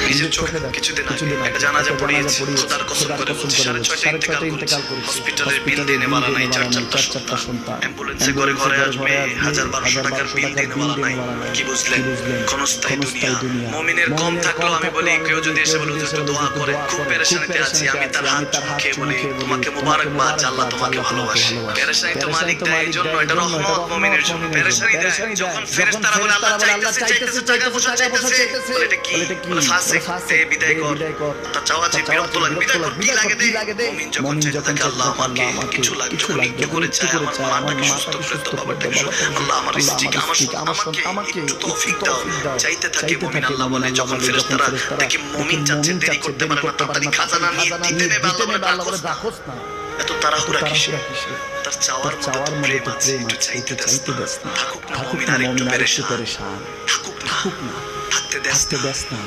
নিজের চোখে কিছুদিন আগে একটা জানাজা পড়িয়েছি, খোদার কসম করে বলছি 6:30টায় ইন্তেকাল করেছে। হসপিটালের বিল দিনে বালা নাই, 4-4টা সন্তান। অ্যাম্বুলেন্সে ঘরে ঘরে আসবে, 1000-1200 টাকার বিল দিনে বালা নাই। কি বুঝলেন? ক্ষণস্থায়ী দুনিয়া। মুমিনের কম থাকলেও আমি বলি, কেউ যদি এসে বলে একটু দোয়া করে, খুব পেরেশানিতে আছি, আমি তার হাত চুমু খেয়ে বলি তোমাকে মোবারকবাদ, আল্লাহ তোমাকে ভালোবাসে। পেরেশানি তো মালিক দেয়, এই জন্য এটা রহমত মুমিনের জন্য। পেরেশানি দেয় যখন ফেরেশতারা বলে আল্লাহ চাইতেছে টাকা পয়সা চাইতেছে, বলে এটা কি? বলে ফাসিক, তে বিদায় কর। তা চাওয়া যে বিরক্ত লাগে, বিদায় কর, কি লাগে দে। মুমিন যখন চাইতে থাকে আল্লাহ আমাকে কিছু লাগে, যখন একটু করে চায় আমার মাটাকে সুস্থ করে দাও, বাবাটাকে আল্লাহ আমার রিজিক আমাকে একটু তৌফিক দাও। চাইতে থাকে মুমিন, আল্লাহ বলে যখন ফেরেশতারা দেখি মুমিন চাচ্ছে, দেরি করতে পারে না, তাড়াতাড়ি খাজানা নিয়ে দিতে নেবে, আল্লাহ বলে রাখোস না, এত তাড়াহুড়া কিসের? তার চাওয়ার মতো প্রেম আছে, একটু চাইতে দেস না। থাকুক না মুমিন আর একটু পেরেশান, থাকুক না, থাকতে দেস না।